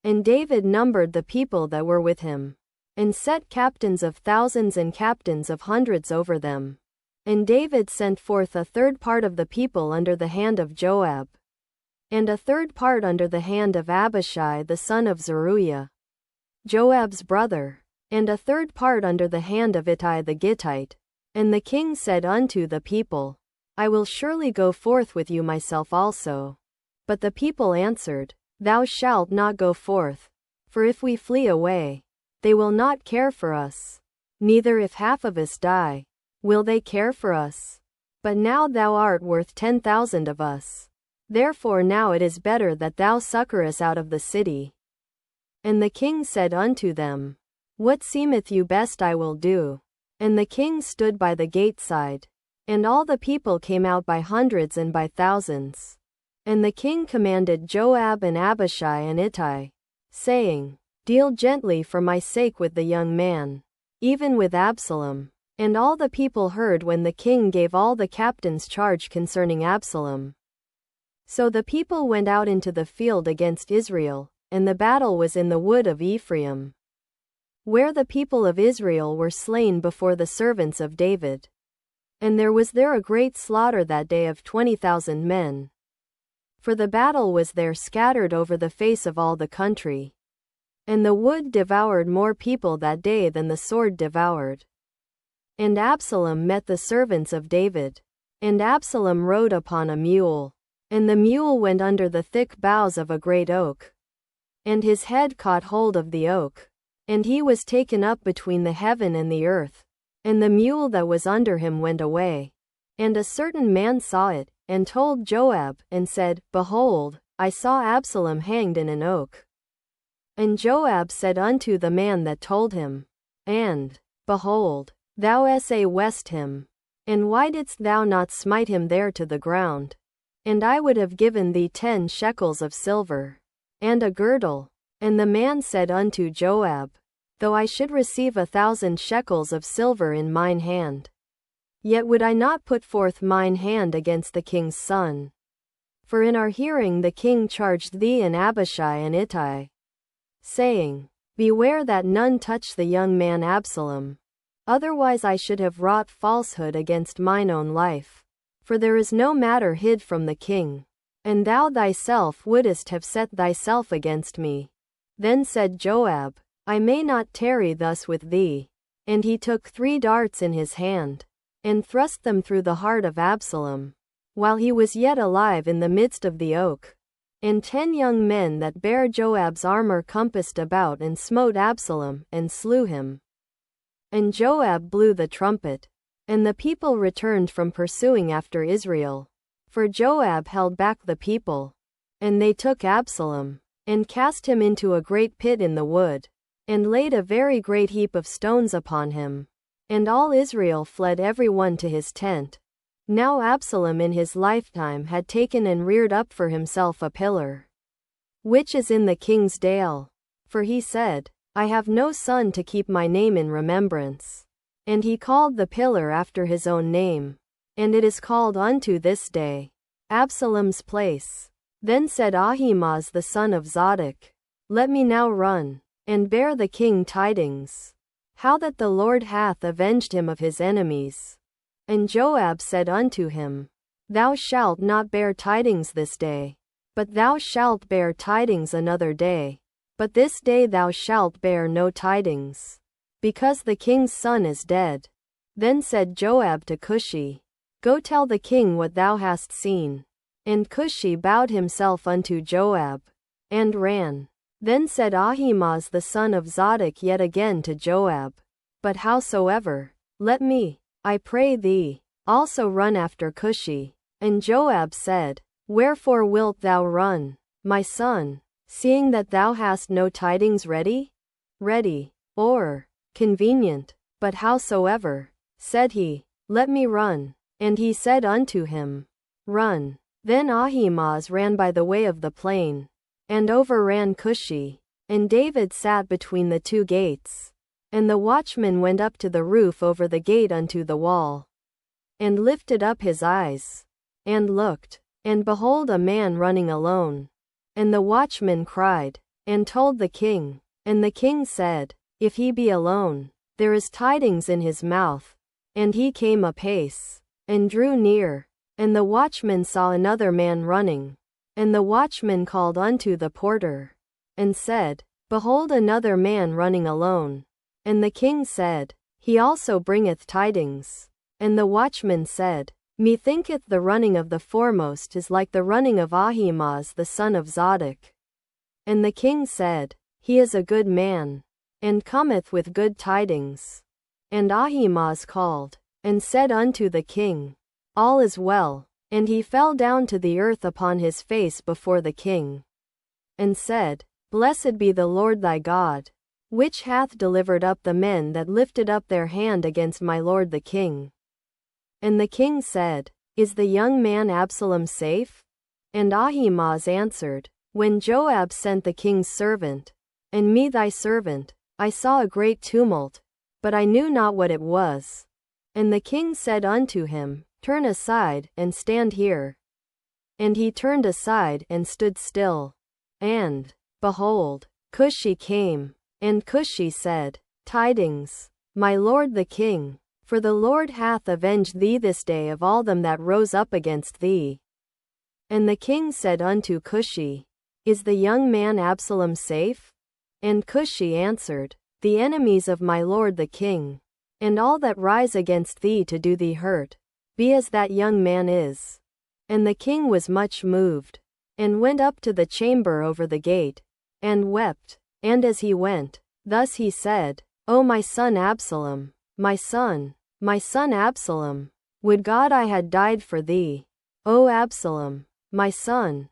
And David numbered the people that were with him, and set captains of thousands and captains of hundreds over them. And David sent forth a third part of the people under the hand of Joab, and a third part under the hand of Abishai the son of Zeruiah, Joab's brother, and a third part under the hand of Ittai the Gittite. And the king said unto the people, I will surely go forth with you myself also. But the people answered, Thou shalt not go forth, for if we flee away, they will not care for us, neither if half of us die, will they care for us. But now thou art worth 10,000 of us. Therefore now it is better that thou succor us out of the city. And the king said unto them, What seemeth you best I will do. And the king stood by the gate side, and all the people came out by hundreds and by thousands. And the king commanded Joab and Abishai and Ittai, saying, Deal gently for my sake with the young man, even with Absalom. And all the people heard when the king gave all the captains charge concerning Absalom. So the people went out into the field against Israel, and the battle was in the wood of Ephraim, where the people of Israel were slain before the servants of David. And there was there a great slaughter that day of 20,000 men. For the battle was there scattered over the face of all the country. And the wood devoured more people that day than the sword devoured. And Absalom met the servants of David. And Absalom rode upon a mule. And the mule went under the thick boughs of a great oak. And his head caught hold of the oak. And he was taken up between the heaven and the earth. And the mule that was under him went away. And a certain man saw it, and told Joab, and said, Behold, I saw Absalom hanged in an oak. And Joab said unto the man that told him, And, behold, thou west him. And why didst thou not smite him there to the ground? And I would have given thee 10 shekels of silver, and a girdle. And the man said unto Joab, Though I should receive 1,000 shekels of silver in mine hand, yet would I not put forth mine hand against the king's son. For in our hearing the king charged thee and Abishai and Ittai, saying, Beware that none touch the young man Absalom. Otherwise I should have wrought falsehood against mine own life. For there is no matter hid from the king. And thou thyself wouldest have set thyself against me. Then said Joab, I may not tarry thus with thee. And he took 3 darts in his hand, and thrust them through the heart of Absalom, while he was yet alive in the midst of the oak. And 10 young men that bare Joab's armor compassed about and smote Absalom, and slew him. And Joab blew the trumpet, and the people returned from pursuing after Israel. For Joab held back the people. And they took Absalom, and cast him into a great pit in the wood, and laid a very great heap of stones upon him. And all Israel fled every one to his tent. Now Absalom in his lifetime had taken and reared up for himself a pillar, which is in the king's dale. For he said, I have no son to keep my name in remembrance. And he called the pillar after his own name. And it is called unto this day, Absalom's place. Then said Ahimaaz the son of Zadok, Let me now run, and bear the king tidings, how that the Lord hath avenged him of his enemies. And Joab said unto him, Thou shalt not bear tidings this day, but thou shalt bear tidings another day. But this day thou shalt bear no tidings, because the king's son is dead. Then said Joab to Cushi, Go tell the king what thou hast seen. And Cushi bowed himself unto Joab, and ran. Then said Ahimaaz the son of Zadok yet again to Joab, But howsoever, let me, I pray thee, also run after Cushi. And Joab said, Wherefore wilt thou run, my son, seeing that thou hast no tidings ready? Ready, or convenient. But howsoever, said he, let me run. And he said unto him, Run. Then Ahimaaz ran by the way of the plain, and overran Cushi. And David sat between the 2 gates. And the watchman went up to the roof over the gate unto the wall, and lifted up his eyes, and looked, and behold a man running alone. And the watchman cried, and told the king. And the king said, If he be alone, there is tidings in his mouth. And he came apace, and drew near. And the watchman saw another man running. And the watchman called unto the porter, and said, Behold another man running alone. And the king said, He also bringeth tidings. And the watchman said, Methinketh the running of the foremost is like the running of Ahimaaz the son of Zadok. And the king said, He is a good man, and cometh with good tidings. And Ahimaaz called, and said unto the king, All is well. And he fell down to the earth upon his face before the king, and said, Blessed be the Lord thy God, which hath delivered up the men that lifted up their hand against my lord the king. And the king said, Is the young man Absalom safe? And Ahimaaz answered, When Joab sent the king's servant, and me thy servant, I saw a great tumult, but I knew not what it was. And the king said unto him, Turn aside, and stand here. And he turned aside, and stood still. And, behold, Cushi came. And Cushi said, Tidings, my lord the king, for the Lord hath avenged thee this day of all them that rose up against thee. And the king said unto Cushi, Is the young man Absalom safe? And Cushi answered, The enemies of my lord the king, and all that rise against thee to do thee hurt, be as that young man is. And the king was much moved, and went up to the chamber over the gate, and wept. And as he went, thus he said, O my son Absalom, my son Absalom, would God I had died for thee. O Absalom, my son,